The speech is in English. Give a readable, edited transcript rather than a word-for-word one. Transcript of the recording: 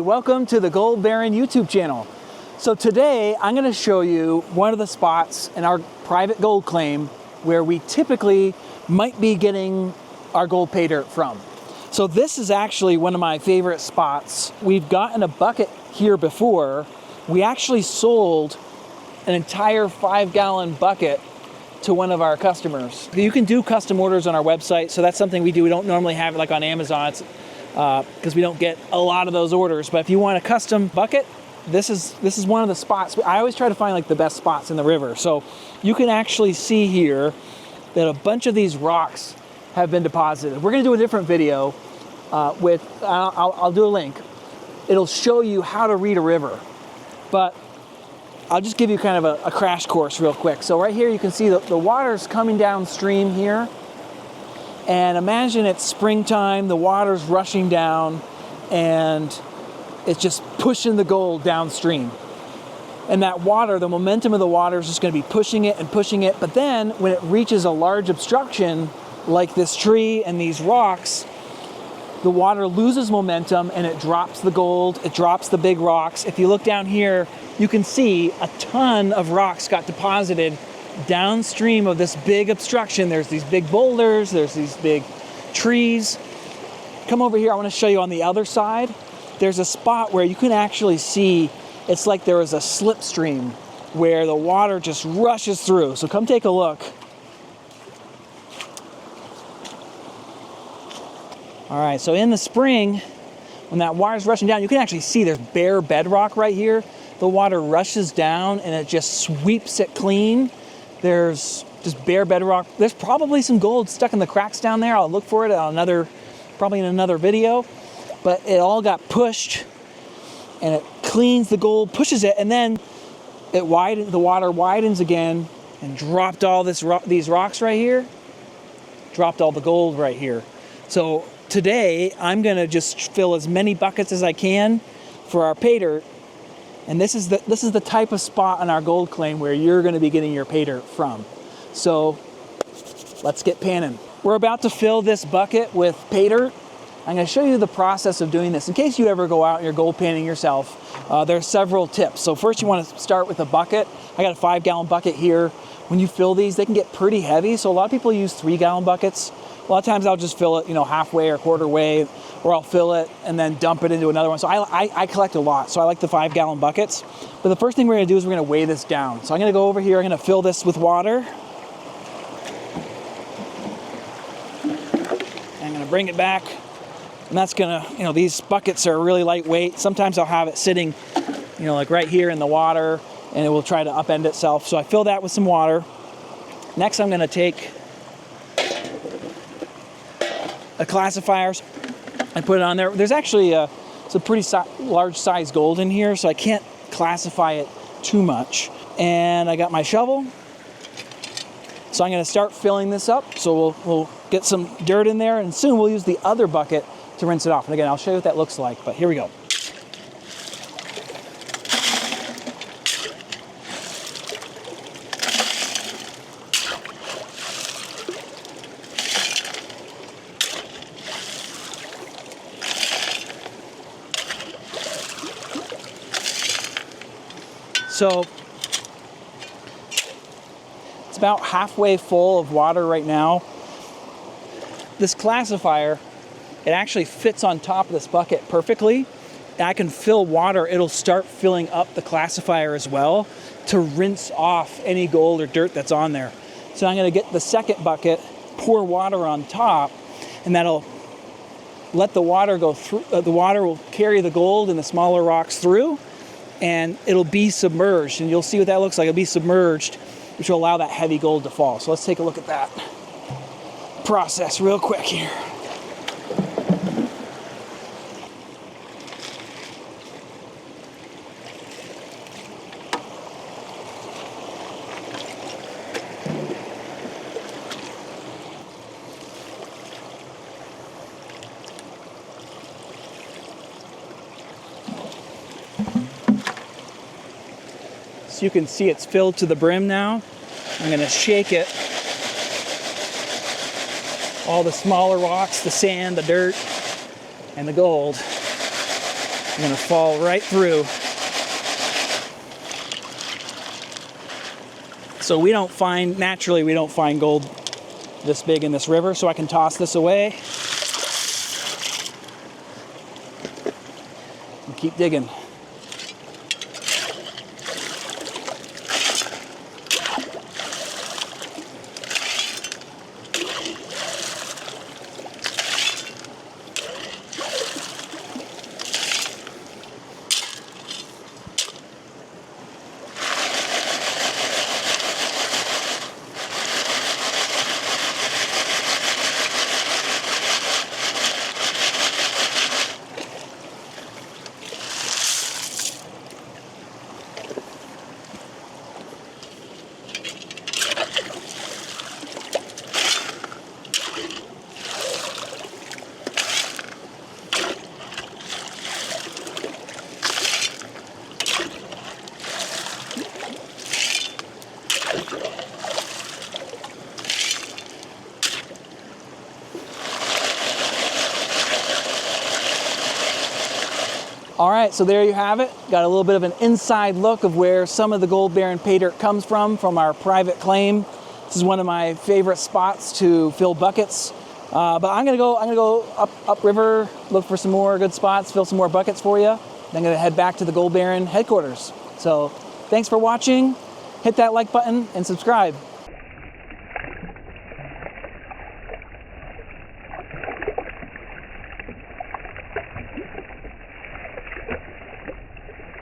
welcome to the Gold Baron YouTube channel. So today I'm going to show you one of the spots in our private gold claim where we typically might be getting our gold pay dirt from. So this is actually one of my favorite spots. We've gotten a bucket here before. We actually sold an entire 5-gallon bucket to one of our customers. You can do custom orders on our website, so that's something we do. We don't normally have it like on Amazon because we don't get a lot of those orders. But if you want a custom bucket, this is one of the spots. I always try to find like the best spots in the river. So you can actually see here that a bunch of these rocks have been deposited. We're going to do a different video I'll do a link. It'll show you how to read a river, but I'll just give you kind of a crash course real quick. So right here you can see the water's coming downstream here. And imagine it's springtime, the water's rushing down, and it's just pushing the gold downstream. And that water, the momentum of the water is just going to be pushing it and pushing it. But then when it reaches a large obstruction, like this tree and these rocks, the water loses momentum and it drops the gold, it drops the big rocks. If you look down here, you can see a ton of rocks got deposited downstream of this big obstruction. There's these big boulders, there's these big trees. Come over here, I want to show you on the other side. There's a spot where you can actually see, it's like there is a slipstream where the water just rushes through. So come take a look. All right, so in the spring, when that water's rushing down, you can actually see there's bare bedrock right here. The water rushes down and it just sweeps it clean. There's just bare bedrock. There's probably some gold stuck in the cracks down there. I'll look for it on probably in another video. But it all got pushed and it cleans the gold, pushes it, and then the water widens again and dropped all these rocks right here. Dropped all the gold right here. So today I'm gonna just fill as many buckets as I can for our pay dirt. And this is the type of spot on our gold claim where you're going to be getting your pay dirt from. So let's get panning. We're about to fill this bucket with pay dirt. I'm going to show you the process of doing this. In case you ever go out and you're gold panning yourself, there are several tips. So first you want to start with a bucket. I got a 5-gallon bucket here. When you fill these, they can get pretty heavy. So a lot of people use 3-gallon buckets. A lot of times I'll just fill it, halfway or quarter way, or I'll fill it and then dump it into another one. So I collect a lot, so I like the 5-gallon buckets. But the first thing we're gonna do is we're gonna weigh this down. So I'm gonna go over here, I'm gonna fill this with water. I'm gonna bring it back, and that's gonna, these buckets are really lightweight. Sometimes I'll have it sitting, like right here in the water, and it will try to upend itself. So I fill that with some water. Next, I'm gonna take a classifiers and put it on there. There's actually some pretty large size gold in here, so I can't classify it too much. And I got my shovel. So I'm gonna start filling this up. So we'll get some dirt in there, and soon we'll use the other bucket to rinse it off. And again, I'll show you what that looks like, but here we go. So it's about halfway full of water right now. This classifier, it actually fits on top of this bucket perfectly. I can fill water, it'll start filling up the classifier as well to rinse off any gold or dirt that's on there. So I'm gonna get the second bucket, pour water on top, and that'll let the water go through. The water will carry the gold and the smaller rocks through, and it'll be submerged, and you'll see what that looks like. It'll be submerged, which will allow that heavy gold to fall. So let's take a look at that process real quick here. So you can see it's filled to the brim now. I'm gonna shake it. All the smaller rocks, the sand, the dirt, and the gold. I'm gonna fall right through. So naturally we don't find gold this big in this river, so I can toss this away and keep digging. All right, so there you have it. Got a little bit of an inside look of where some of the gold bearing pay dirt comes from our private claim. This is one of my favorite spots to fill buckets. But I'm gonna go upriver, look for some more good spots, fill some more buckets for you. Then I'm gonna head back to the gold bearing headquarters. So thanks for watching. Hit that like button and subscribe.